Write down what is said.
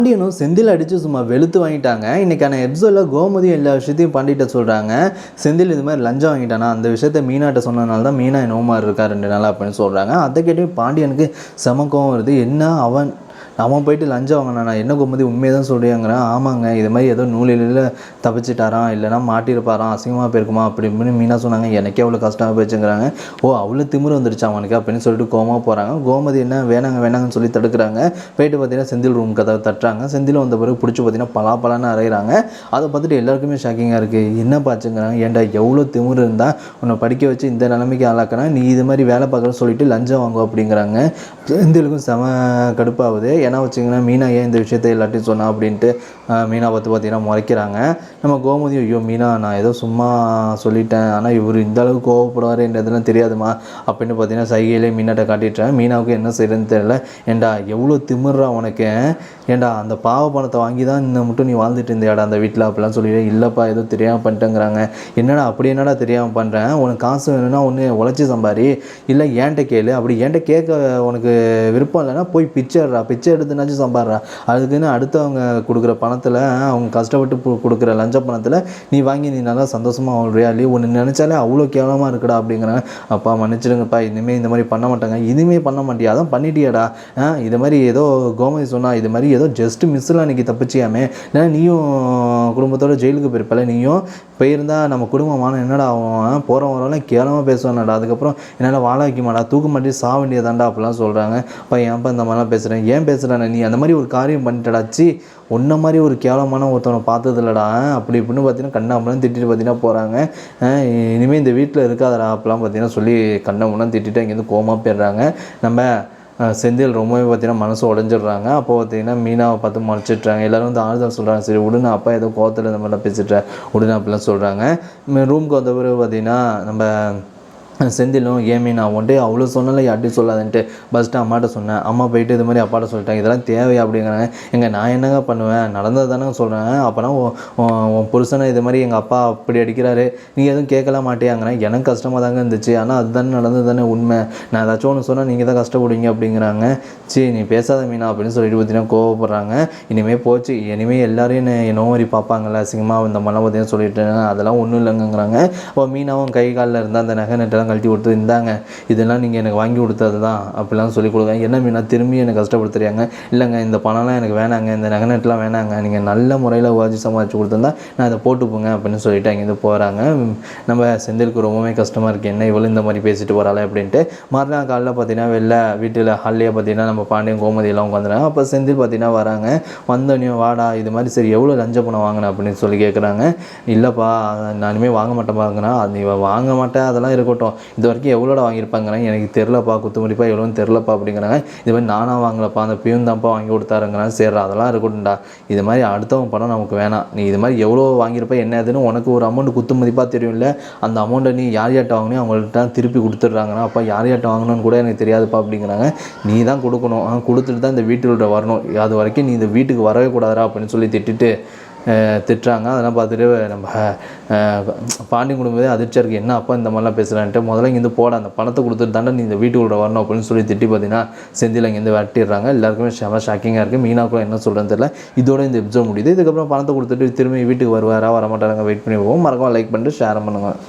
பாண்டியனும் செந்தில் அடித்து சும்மா வெளுத்து வாங்கிட்டாங்க. இன்றைக்கான எபிசோடில் கோமதி எல்லா விஷயத்தையும் பாண்டிகிட்ட சொல்கிறாங்க. செந்தில் இது மாதிரி லஞ்சம் வாங்கிட்டானா அந்த விஷயத்த மீனாட்ட சொன்னதுனால தான் மீனா நோமா இருக்கா 2 நாள் அப்படின்னு சொல்கிறாங்க. அதை கேட்டு பாண்டியனுக்கு செம கோவம் வருது. என்ன அவன் போயிட்டு லஞ்சம் வாங்கினானா, என்ன கோமதி உண்மையை தான் சொல்கிறாங்கிறான். ஆமாங்க, இது மாதிரி ஏதோ நூலில் தப்பிச்சிட்டாரான், இல்லைனா மாட்டியிருப்பாரான், அசிங்கமாக போயிருக்குமா அப்படி இப்படின்னு மீனா சொன்னாங்க. எனக்கே அவ்வளோ கஷ்டமாக போயிடுச்சுங்கிறாங்க. அவ்வளோ திமிரு வந்துருச்சு அவனுக்கு அப்படின்னு சொல்லிட்டு கோவமாக போகிறாங்க. கோமதி என்ன வேணாங்கன்னு சொல்லி தடுக்கிறாங்க. போயிட்டு பார்த்தீங்கன்னா செந்தில் ரூம் கதவை தட்டுறாங்க. செந்தில் வந்த பிறகு பிடிச்சி பார்த்தீங்கன்னா பலாப்பலான்னு அரைகிறாங்க. அதை பார்த்துட்டு எல்லாருக்குமே ஷாக்கிங்காக இருக்குது. என்ன பாச்சுங்கிறாங்க. ஏன்டா எவ்வளோ திமிரு இருந்தால் உன்னை படிக்க வச்சு இந்த நிலைமைக்கு ஆளாக்கினா நீ இது மாதிரி வேலை பார்க்குறன்னு சொல்லிட்டு லஞ்சம் வாங்குவோம் அப்படிங்கிறாங்க. செந்திலுக்கும் செம கடுப்பாகுது. ஏன்னா வச்சுங்கன்னா மீனா ஏன் இந்த விஷயத்தை எல்லாத்தையும் சொன்னா அப்படின்ட்டு மீனா பார்த்தீங்கன்னா முறைக்கிறாங்க. நம்ம கோமதி ஐயோ மீனா நான் ஏதோ சும்மா சொல்லிட்டேன், ஆனால் இவர் இந்த அளவுக்கு கோவப்படுவாருன்றதுலாம் தெரியாதுமா அப்படின்னு பார்த்தீங்கன்னா சைகையிலே மீனாட்ட காட்டிட்டேன். மீனாவுக்கு என்ன செய்யறதுன்னு தெரியல. ஏண்டா எவ்வளோ திமிர்றா உனக்கு, ஏண்டா அந்த பாவ பணத்தை வாங்கி தான் இந்த மட்டும் நீ வாழ்ந்துட்டு இருந்தியாடா அந்த வீட்டில் அப்படிலாம் சொல்லிட்டு. இல்லைப்பா ஏதோ தெரியாமல் பண்ணிட்டேங்கிறாங்க. என்னடா அப்படி என்னடா தெரியாமல் பண்ணுறேன், உனக்கு காசு வேணும்னா ஒன்று உழைச்சி சம்பாரி, இல்லை ஏன்ட்ட கேளு, அப்படி ஏன்ட்ட கேட்க உனக்கு விருப்பம் இல்லைன்னா போய் பிச்சை எடுத்துனாச்சும் சம்பாடுறா. அதுக்குன்னு அடுத்தவங்க கொடுக்குற பணத்தில் அவங்க கஷ்டப்பட்டு கொடுக்குற லஞ்ச பணத்தில் நீ வாங்கி நீ நல்லா சந்தோஷமாக வாழ்றியா இல்லையா, ஒன்று நினச்சாலே அவ்வளோ கேவலமாக இருக்குடா அப்படிங்கிறாங்க. அப்பா மன்னிச்சிடுங்கப்பா, இனிமேல் இந்த மாதிரி பண்ண மாட்டாங்க. இனிமேல் பண்ண மாட்டியா, அதான் பண்ணிட்டியாடா. இது மாதிரி ஏதோ கோமதி சொன்னால் இது மாதிரி ஏதோ ஜஸ்ட் மிஸ்ஸில் அன்றைக்கி தப்பிச்சியாமே, ஏன்னா நீயும் குடும்பத்தோட ஜெயிலுக்கு போயிருப்பல, நீயும் போயிருந்தால் நம்ம குடும்பமான என்னடா ஆகும், போகிறவங்களாம் கேவலமாக பேசுவானடா, அதுக்கப்புறம் என்னால் வாழ வைக்க மாட்டா, தூக்க மாட்டி சாக வேண்டியதாண்டா அப்படிலாம் சொல்கிறாங்க. அப்போ ஏன்ப்பா இந்த மாதிரிலாம் பேசுகிறேன், ஏன் பேசுகிறேன், நீ அந்த மாதிரி ஒரு காரியம் பண்ணிட்டடாச்சு, ஒன்றை மாதிரி ஒரு கேவலமான ஒருத்தவனை பார்த்தது இல்லைடா அப்படி இப்படின்னு பார்த்தீங்கன்னா கண்ணாமலாம் திட்டிட்டு பார்த்தீங்கன்னா போகிறாங்க. இனிமேல் இந்த வீட்டில் இருக்காதடா அப்படிலாம் பார்த்தீங்கன்னா சொல்லி கண்ணாமலாம் திட்டிட்டு இங்கேருந்து கோவமாக போயிடுறாங்க. நம்ம செந்தில் ரொம்பவே பார்த்தீங்கன்னா மனசு உடஞ்சிடுறாங்க. அப்போ பார்த்தீங்கன்னா மீனாவை பார்த்து முறைச்சிட்றாங்க. எல்லோரும் வந்து ஆறுதல் சொல்கிறாங்க. சரி விடுனா, அப்பா ஏதோ கோவத்தில் இந்த மாதிரிலாம் பேசிட்டேன் விடுனா அப்படிலாம் சொல்கிறாங்க. ரூமுக்கு வந்த பிறகு பார்த்தீங்கன்னா நம்ம செந்திலும் ஏன் மீனா வந்துட்டு அவ்வளோ சொன்னால யார்ட்டையும் சொல்லாதுன்ட்டு ஃபஸ்ட்டு அம்மாட்ட சொன்னேன். அம்மா போயிட்டு இது மாதிரி அப்பாட்ட சொல்லிட்டாங்க. இதெல்லாம் தேவையா அப்படிங்கிறாங்க. நான் என்னங்க பண்ணுவேன், நடந்தது தானே சொல்கிறேன். அப்போனா உன் புருஷனை இது மாதிரி எங்கள் அப்பா அப்படி அடிக்கிறாரு, நீ எதுவும் கேட்கலாம் மாட்டேங்கிறேன். எனக்கு கஷ்டமாக தாங்க இருந்துச்சு, ஆனால் அதுதானே நடந்தது தானே உண்மை, நான் ஏதாச்சும் ஒன்று சொன்னால் நீங்கள் தான் கஷ்டப்படுவீங்க அப்படிங்கிறாங்க. சரி நீ பேசாத மீனா அப்படின்னு சொல்லிட்டு பார்த்தீங்கன்னா கோவப்படுறாங்க. இனிமேல் போச்சு, இனிமேல் எல்லோரும் என்னோ மாதிரி பார்ப்பாங்கல்ல அசிங்கமாக இந்த மாதிரிலாம் பார்த்தீங்கன்னா சொல்லிட்டேன், அதெல்லாம் ஒன்றும் இல்லைங்கிறாங்க. அப்போ மீனாவும் கை காலில் இருந்தால் அந்த நகை நெட்டெல்லாம் கழட்டி கொடுத்து இருந்தாங்க, இதெல்லாம் நீங்கள் எனக்கு வாங்கி கொடுத்தது தான் அப்படிலாம் சொல்லி கொடுங்க. என்ன மீனா திரும்பி எனக்கு கஷ்டப்படுத்துறியாங்க. இல்லைங்க இந்த பணம்லாம் எனக்கு வேணாங்க, இந்த நகை நெட்டெலாம் வேணாங்க, நீங்கள் நல்ல முறையில் வாஜி சமாளித்து கொடுத்துருந்தா நான் அதை போட்டுப்போங்க அப்படின்னு சொல்லிட்டு அங்கேருந்து போகிறாங்க. நம்ம செந்திலுக்கு ரொம்பவே கஷ்டமாக இருக்குது, என்ன இவ்வளோ இந்த மாதிரி பேசிட்டு போகிறாளே அப்படின்ட்டு. மறுநாள் காலையில் பார்த்தீங்கன்னா வெளில வீட்டில் ஹால்லேயே பார்த்தீங்கன்னா நம்ம பாண்டியன் கோமதியெல்லாம் உட்காந்துறாங்க. அப்போ செந்தில் பார்த்தீங்கன்னா வராங்க. வந்தோடனே வாடா இது மாதிரி சரி எவ்வளோ லஞ்ச பணம் வாங்கினேன் அப்படின்னு சொல்லி கேட்குறாங்க. இல்லைப்பா நான் இனிமேல் வாங்க மாட்டேன் பாங்கன்னா, அது நீ வாங்க மாட்டேன் அதெல்லாம் இருக்கட்டும், இது வரைக்கும் எவ்வளோட வாங்கியிருப்பாங்கிறாங்க. எனக்கு தெரிலப்பா, குத்துமதிப்பா எவ்வளோன்னு தெரிலப்பா அப்படிங்கிறாங்க. இது மாதிரி நானாக வாங்கலப்பா, அந்த பியூன் தான்ப்பா வாங்கி கொடுத்தாருங்கிறாங்க. சரி அதெல்லாம் இருக்கட்டும்டா, இது மாதிரி அடுத்தவங்க பணம் நமக்கு வேணாம், நீ இது மாதிரி எவ்வளோ வாங்கியிருப்ப என்ன அதுன்னு உனக்கு ஒரு அமௌண்ட் குத்து மதிப்பாக தெரியும் இல்லை, அந்த அமௌண்ட்டை நீ யார்கிட்ட வாங்கினோ அவங்கள்ட்ட திருப்பி கொடுத்துட்றாங்கன்னா, அப்போ யார்கிட்ட வாங்கணும்னு கூட எனக்கு தெரியாதுப்பா அப்படிங்கிறாங்க. நீ தான் கொடுக்கணும், கொடுத்துட்டு தான் இந்த வீட்டுக்குள்ள வரணும், அது வரைக்கும் நீ இந்த வீட்டுக்கு வரவே கூடாதா அப்படின்னு சொல்லி திட்டுறாங்க. அதெல்லாம் பார்த்துட்டு நம்ம பாண்டியன் குடும்பமே அதிர்ச்சியாக இருக்குது. என்ன அப்பா இந்த மாதிரிலாம் பேசுகிறான்ட்டு, முதல்ல இங்கேருந்து போட அந்த பணத்தை கொடுத்துட்டு தாண்டா நீ இந்த வீட்டுக்குள்ள வரணும் அப்படின்னு சொல்லி திட்டி பார்த்தீங்கன்னா செந்தில் இங்கேருந்து வெட்டிடுறாங்க. எல்லாருக்குமே ஷாக்கிங்காக இருக்குது. மீனாவுக்குள்ள என்ன சொல்கிறேன்னு தெரியல. இதோட இந்த எபிசோட் முடியுது. இதுக்கப்புறம் பணத்தை கொடுத்துட்டு திரும்பி வீட்டுக்கு வருவாரா வரமாட்டாங்க வெயிட் பண்ணி போவோம். மறக்காம லைக் பண்ணிட்டு ஷேர் பண்ணுங்கள்.